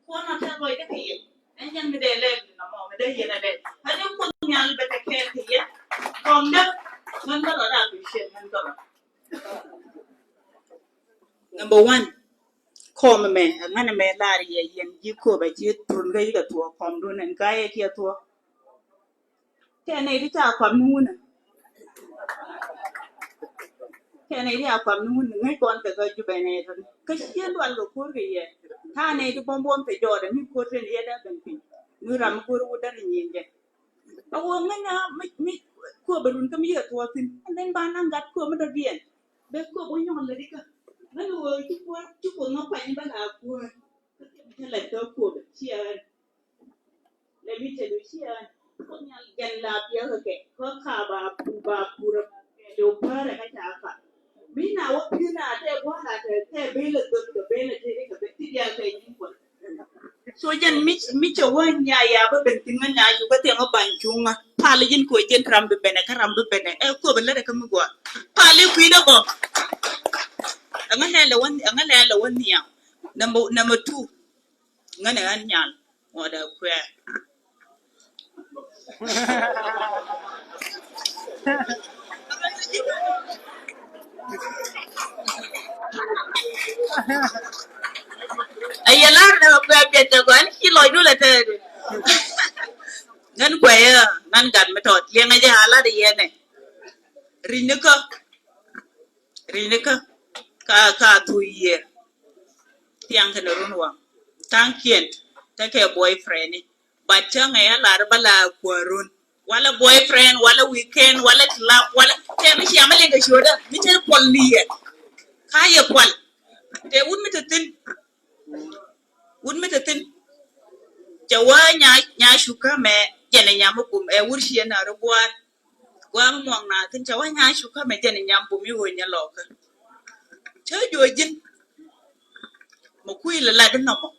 ko na ta loy da kai en jan mi de le na mo me de yena de ha de ko nyal be ta ke ke kom da ngan da da bi she ngan da number 1 kom me ngana me la ri yen ji ko ba ji turun ga ga to kom do nan ga ye ke to ke ne ri ta kom nu na ke ne ri a kom nu ngai kon ka ga ju be ne to ka shi lo ga ko ri ye ta ne di bom bom te jo da mi ko te ye da ben pin nu ram ko ru da ni yen je awo ngana mi ko ba run ka mi ga to tin den ba nan gat ko ma da bien be ko bo nyon le di ka ngana wo ci ko no pa ni ba la ko ka la to ko ba ci le mi te do ci ko nyal gen la pia ke ko ka ba pu ra do pa ra ka ta ka mi na wo pi na te ko na te be le to be le te ka be ti ya ka ni ko so jan mi che wo nya ya ba ben tin nya ju ba te ngo ban chunga pa le jin ko jen ram be bene ka ram be bene e ko be le ka mi go pa le ku da go angale la won ya number 2 ngane an nyan wada kwe ayala na kwe pe te gwan ki loy du la te ngan kwe ya ngan gan metot le ngaje ala de yene rinika ka tu ye tiang kana runwa tankien take boyfriend ni bacha ngaya la bala kwarun wala boyfriend wala weekend wala club wala te mi shi amale ga shoda mi te pol ni ye kaya pol te wun mi tin jawa nya shuka me jene nya mu kum e wurshi na rubuar gwa mo na tin jawa nya shuka me jene nya bu mi wo nya loka che jojin mo kuila la din no mo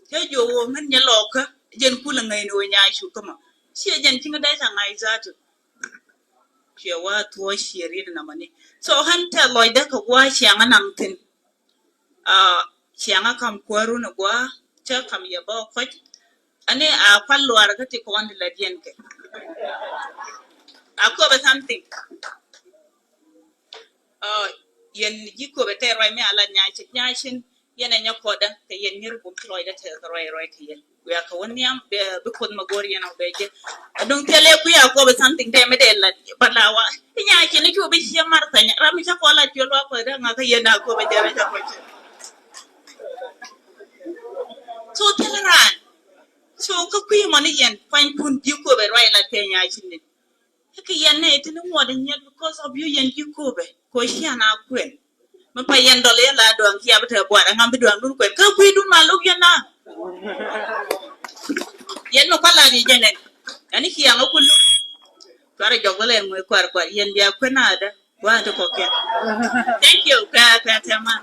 che jo wo men nya loka jen kula ngai no nya shuka ma shi jen tinga dai ta ngai zatu che wa to shiri na mani so hanta loida ka gwa shi an nan tin chianga kam kwaru na gwa cha kam ya ba ko ane a kwallo ar ka ti ko wanda la dien ke a ko ba something yen jiko be te roi me ala nya chin yana nya ko da te yen nyir bum loy da te roi ke yen ya ka woni am be ko ma gor yana be je adon tele ku ya ko ba something te me de la balawa nya chin ku be shi mar ta nya rami cha ko la ti lo ko da nga ka yen na ko ba jara cha ko so teleran so ka kuyi mani yen fine pun jiko be roi la te nya chin ni ka yen ne tin mo da nya because of you yen jiko be ko shi ana kwen ma pa yen dole la don ki abata bo da ngam bi don dun kwen ka kuyi dun ma lu yen na yen no pala ni jene ani ki anga kullu kare jogole mo kwar yen dia kwena da wa to ko ke thank you ka tema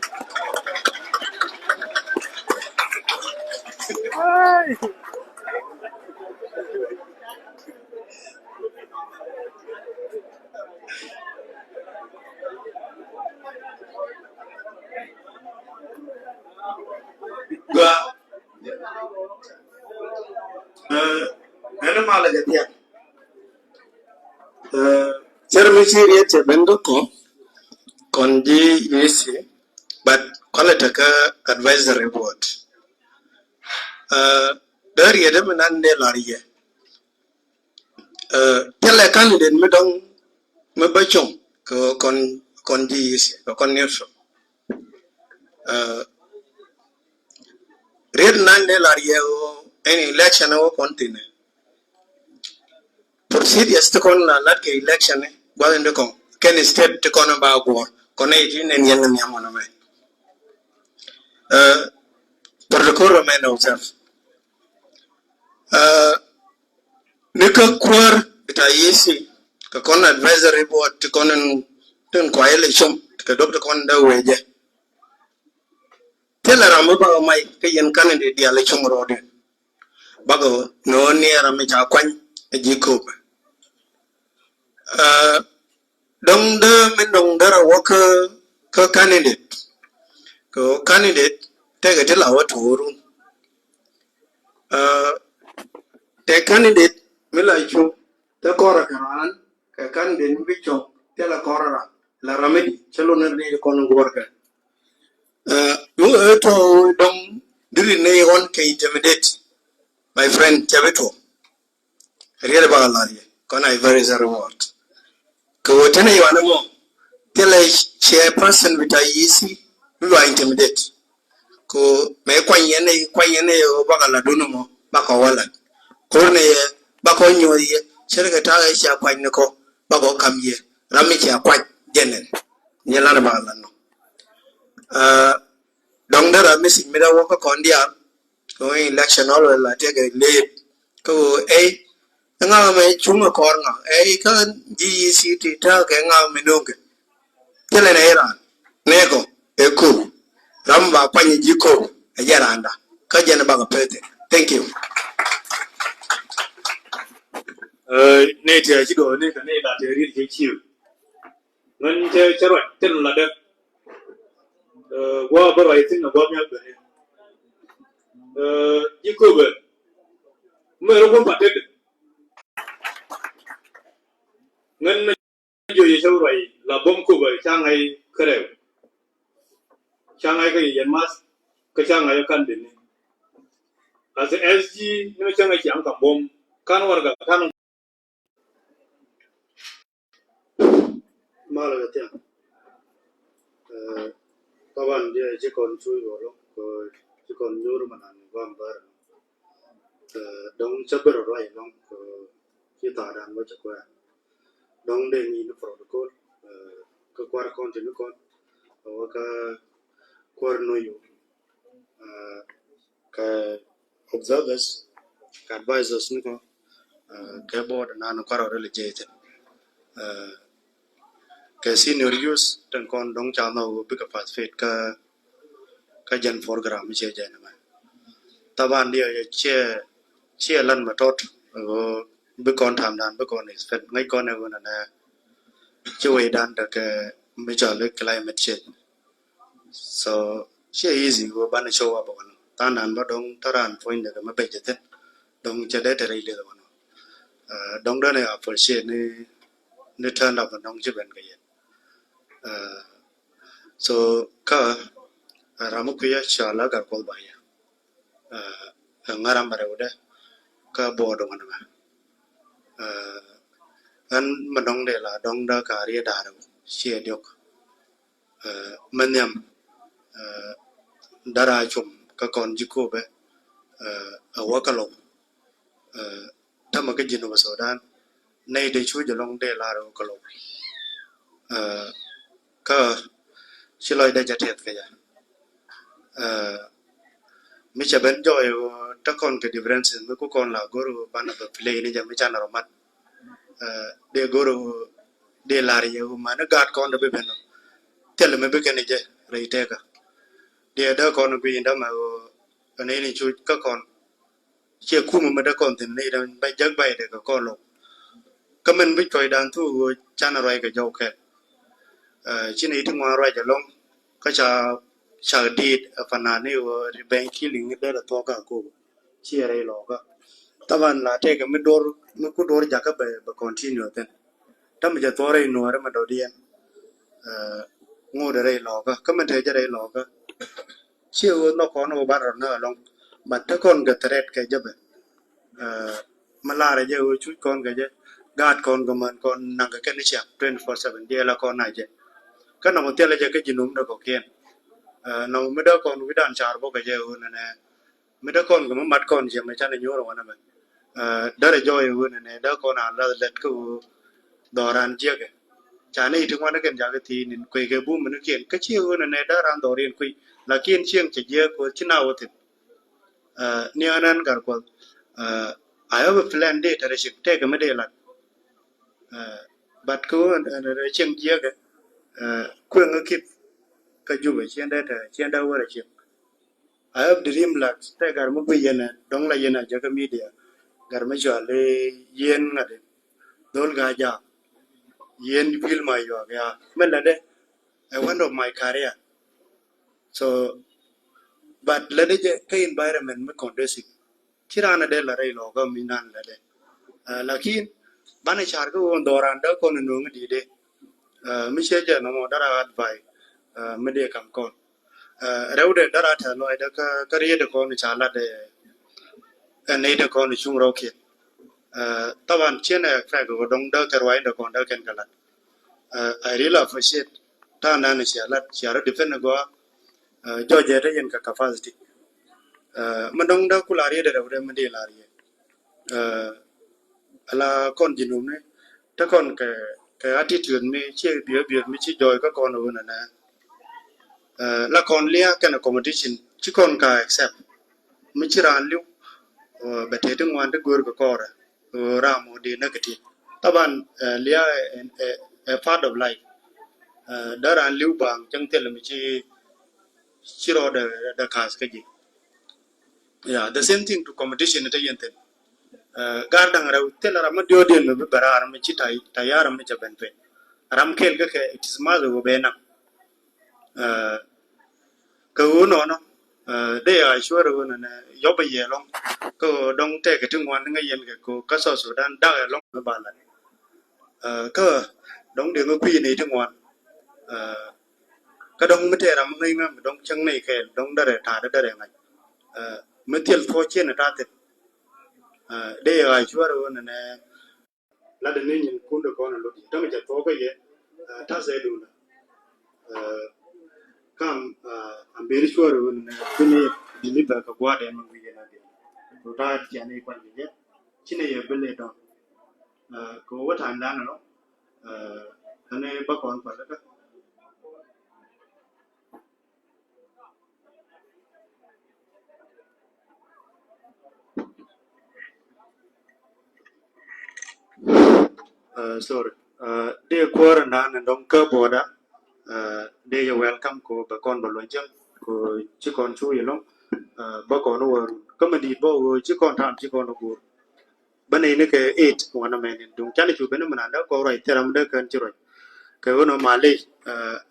Gua ana mala gatia cermin siriya ce bendo ko konji yesi but quality ka advisory board dari yede minan de lariye tele candidate mi dong mi bachong ko konji yesi ko kon nerso red nan de lariye o any election o continue procedures to kon la lat ke election gwalende kon ken step to kon ba go kon e tin en yang nyam na me protocol remain observed nika kwar ita yesi ka kon advisory board to kon tun ko election ka doctor kon da weje tela ramu ba mai ka yen candidate di election rode bago no ne ramu ja kwan e jiko dong de men dong dara waka ka candidate te ga tela wa toru candidate mila chu ta kora karan ka candidate bicho te la kora la ramedi chelo na ne ko no gorka you to dom diri ne on ke intimidate my friend Chabito real ba la ye kona very reward ko tane yana mo tele chairperson with IEC we are intimidate ko me kwanyene yo bagala duno mo bako wala korne ye bako nyoye shirka ta ga sha kwanye ko bako kamye rami sha kwany jenen nyela na bagala no dong dara misi mira woko kondia ko election all la te ga le ko nga me chunga kornga kan GECT ta ga nga me nonge tele na era nego eku ramba kwanye jiko ajaranda kajana baga pete thank you nay thì chỉ đồ nên cái này là để riêng cái chiều nên chơi rồi tên là được qua bữa vậy tên là qua nhau rồi chỉ có vậy mới nó không phát được nên giờ gì sau rồi là bom cụ vậy sang ngày cái đấy sang ngày cái gì mas cái sang ngày cái đến as SG nó sang ngày chẳng cả bom kan warga kan malah kata, kawan dia jekon cuy bolong, jekon nyuruh mana ni gambar, dong cabar orang long, kita ada macam apa, dong deh ni protokol, kekuar kontinu kon, awak kuar noyo, ke observers, ke advisors ni kon, ke board nanu kuar orang lejat, ke senior youth dan kon dong channel bika participate ka jan program che jana ma taban dia che lan ma tot bi kon tham dan bi kon expect ngai kon ne wona na chui dan da ke mi cha le climate change so che easy go ban show up on tan dan ba dong taran point da ma be jete dong che de tere le da dong da ne appreciate ni turn up dong che ben ga so ka ramukuya shala gar kol baya ngaram bare udah ka bodo mana ma kan menong de la dong da karya daru sia diok menyam dara chum ka kon jiko be awakalo tama ka jinu basodan nei de chu jolong de la ro kalo ka siloi de jatet ka ya mi cha ben joy ta kon ke differences me ko kon la goro bana ba play ni jam cha na romat de goro de la ye ma na gat kon de be no tel me be ke ni je rei te ka de da kon bi nda ma ne ni chu ka kon che ku ma da kon tin ni da ba jag ba de ka kon lo ka men bi choi dan tu cha na roi ka jo ke chi ni tu ma roi ja long ka cha di fana ni wo ben killing ni da to ka ko chi re lo ka taban la te ka mi ku dor ja ka ba continue ten tam ja to re no re ma do dien ngo de re lo ka men te ja re lo ka chi wo no ko no ba ro na long ma ta kon ga tret ka ja ba ma la re je wo chu kon ga je gad kon ga man kon nang ka ni cha 24/7 dia la kon na je ka no mo te le je ka jinum da ko ken no mi da kon wi dan char bo ga je wo na ne mi da kon ga ma mat kon je ma cha ne nyo ro na ba da re jo wo na ne da kon an la let ko do ran je ga cha ne tu ma na ken ja ga ti nin ko ke bu mi ken ka chi wo na ne da ran do rin ku la ken chieng che je ko chi na wo ti ni anan gar ko I have a plan day that I should take a medal. But go and chieng je ga ku nga kip ka ju ba chen da wa chi I have dream like te gar mo bu yena dong la yena ja ka media gar ma jo le yen nga de dol ga ja yen feel my yo ya men la de I want of my career so but la de ke environment me conducive chirana de la rei lo ga minan la de lakin bani char ko on doran da ko no ngi de mi sheje no mo dara advai mi de kam kon rewde dara ta lo da ka riye de ko ni chala de ne de ko ni chung ro ke taban chene fa go dong da karwai da ko da ken kala I really appreciate ta na ni chala chara defend go George de yen ka capacity madong da kulari de rewde mi de la riye ala kon jinum ne ta kon ke attitude mi che bi mi chi joy ka kon wona na la kon lia kana competition chi kon ka accept mi chi ran liu bete te ngwan de gor ko kora ra mo de na kiti taban lia a part of life da ran liu bang chang tel mi chi ro da kas ka ji yeah the same thing to competition ta yenten gardang raw tel ra ma dio den mi bara mi chi tayar mi cha ben pe ram kel ga ke it is ma go be na ka no no de a sure go na yo ba ye long ko dong te ke tung wan nga yen ke ko ka so Sudan da long ba la ka dong de ngo pi ni tung wan ka dong mi te ram ngai nga dong chang nei ke dong da re ta da re ngai mi tel fo chen ta te de a sure go na la de ni nyin kun de ko na lo ta mi ja to ko ye ta se du na kam I'm very sure when kuni deliver ka gwa de mun wi na de to ta ya ne kwan je chine ye bele don ko wa tan dan no ane ba kon pa la sorry de ko na na don ka boda de you welcome ko ba kon ba lo jam ko chi kon chu ye lo ba kon wo ko ma di bo chi kon tam chi kon ko ba ne ne ke 8 wana men dung chani chu ben mana da ko rai teram da kan chi ro ke wono male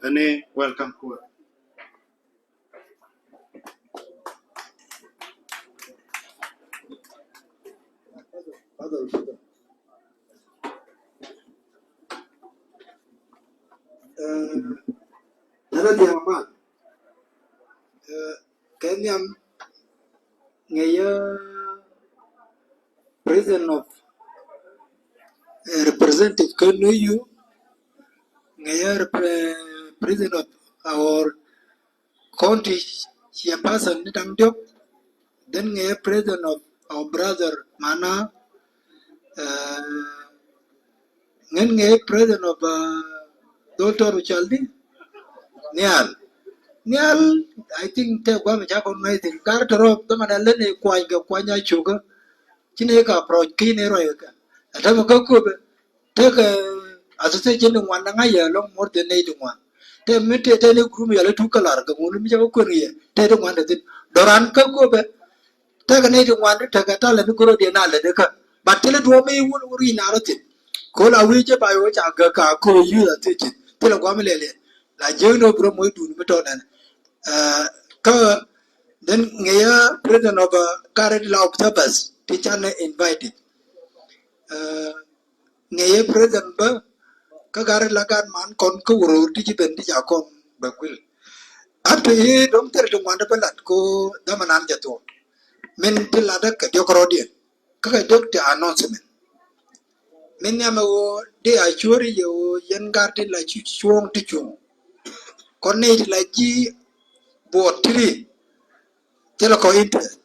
ane welcome ko nana dia mama kenyam ngaya president of representative kanu you ngaya president of our county chairperson ni dang diop then ngaya president of our brother mana ngen ngaya president of Dr. Chaldi Nial Nial I think te gwa me cha kon ngai tin kar tro to mana le ne kwa nya chuga chine ka pro ki ne ro ka ata mo ko be te ka asose chen ngwan na ngai ya long more than nei ngwan te me te ne group ya le tu kalar ka ngun mi ja ko ni te de ngwan de doran ka ko be te ka nei ngwan te ka ta le ni ko de na le de ka ba te le do me uri na ro tin ko la wi je ba yo cha ga ka ko yu la te chin te le gwa me le la je no bro mo du mi to na ka then ngaya president of current law observers teacher invited ngaya president ba ka gar la gan man kon ko woro ti ji ben ti ja kon ba kwil ate dom ter to wanda balat ko damanan jato men ti la da ka jokro die ka dok te announcement men ya ma wo de a chori yo yen garti la chi chuong ti chung kon ne la ji bo tri telo ko interest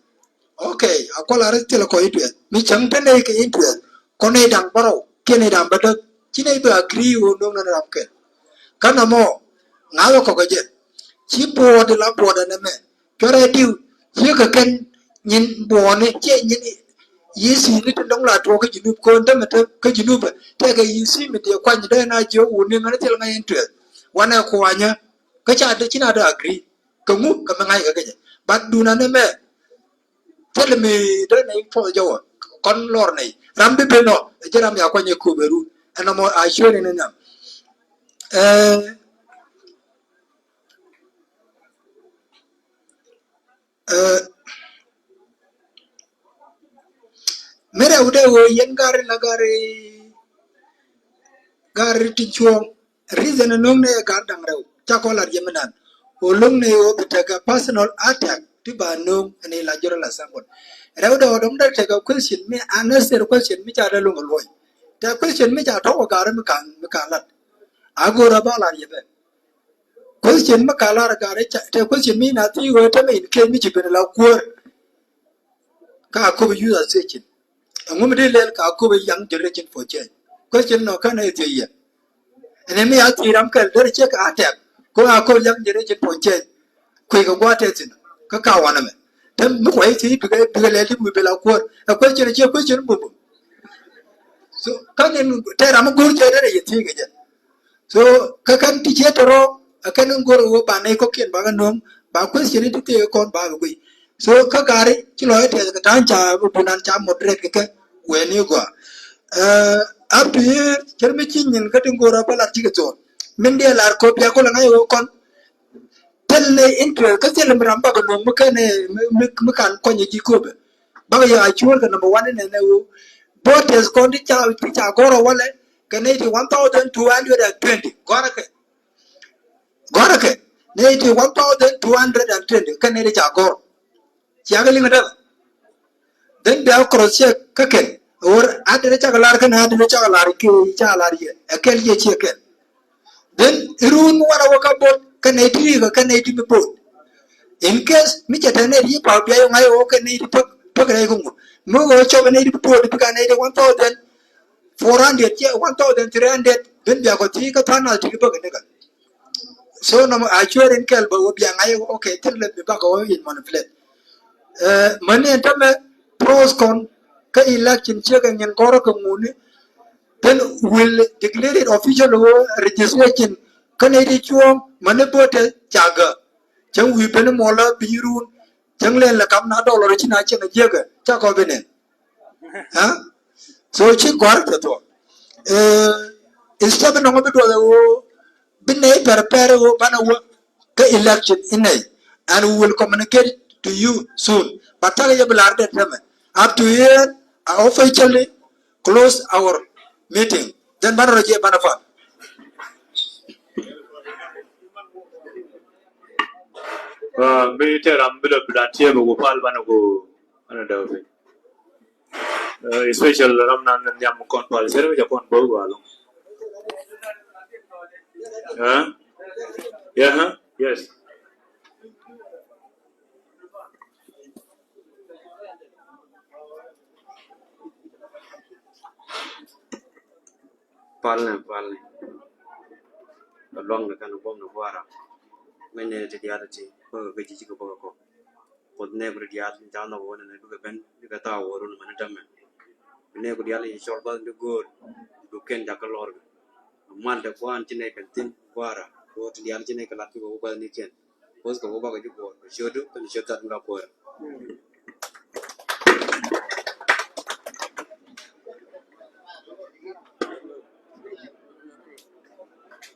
okay akola res telo ko interest mi chang tene ke interest kone dang baro kene dang bada chine ba agree wo no na ram ke kana mo ngalo ko je chi bo de la bo de me chore diu chi ka ken nyin bo ne che nyin yisi ni to dong la to ka jinu ko nda me ka jinu ba te ka yisi me te kwa ni de na je wo ne ngana telo ngai interest wana ko anya ka cha de china da agree ka mu ka ngai ka je but du na ne me tell me the name for your con lor này ram bi beno je ram ya kwanye ko beru ana mo a sure ne nam eh mere ude wo yen gari la gari ti chuong reason nong ne gar dang rew cha ko la yemenan o long ne o bitaka personal attack ti ba nong ne la joro la sambon rew do dom da take a question me unnecessary question mi cha da long loy ta question mi cha to gar mi kan lat agora ba la yebe question ma kala ra gare cha te question mi na ti wo ta me in ke mi chi ben la kur ka ko bi user searching ngum de lel ka ko bi yang generation for change question no kana ite ye ene mi ya ti ram kal der che ka attack ko a ko yang generation for change ko ga gwa te tin ka wana me tem mu ko ti bi ga le ti mu be la kur a question che question bu so kan en te ram gur che der ye ti ga so kakan ti che toro akan ngor wo ba nei ko kien ba ga nom ba question ti te kon ba ga kui so ka gari ti lo te ka tan cha bu nan cha moderate ke we ni go up to here cherme chi nyin ka tin gora ba la ti ga to min de lar ko pya ko la ngai wo kon tel ne intre ka tel mi ramba ga nom ka ne mi kan ko ni ji ko be ba ga ya chuol ka number 1 ne ne wo botes kon ti cha goro wale ka ne ti 1220 gora ke gora ke ne ti 1220 ka ne cha goro cha ga linga da den da cross check ka ken or adre cha ga lar ka na adre cha ga lar ki cha lar ye akel ye che ke den irun wara waka bot ka ne ti ka ne ti bot in case mi cha ne ri pa pya yo ngai o ka ne ti to ka ne ko mo go cho ka ne ti bot ka ne ti 1400 che 1300 den da ko ti ka thana ti ba ka ne ka so no a chwer en kel ba wo bia ngai okay tel le ba ko in manipulate mane tame pros con ka election che ka nyen koro ka nguni then will declare it official registration kan edi chuom mane bote chaga chang wi ben mola birun chang len la kam na dollar china chen jega cha ko benen ha so chi kwar to instead no ngobe do wo binne per wo bana wo ka election inai and we will communicate to you soon but tell you belar de tame up to here I officially close our meeting then bana roje bana fa Be te ram bila bila tie go pal bana go ana da fe special ram nan nyam kon pal ser ja kon bo go alo yeah yes palne long na kan bom no wara mene te dia te ko ga ji ko ko pod ne bru dia ja no wona ne ko ben ni ka ta woru man tamme ne ko dia le shol ba de go du ken da ka lor man de ko an ne kan tin wara ko te dia ne ka la ko ba ni ken pos ko ba ga ju ko shodu ko shodu ta ga ko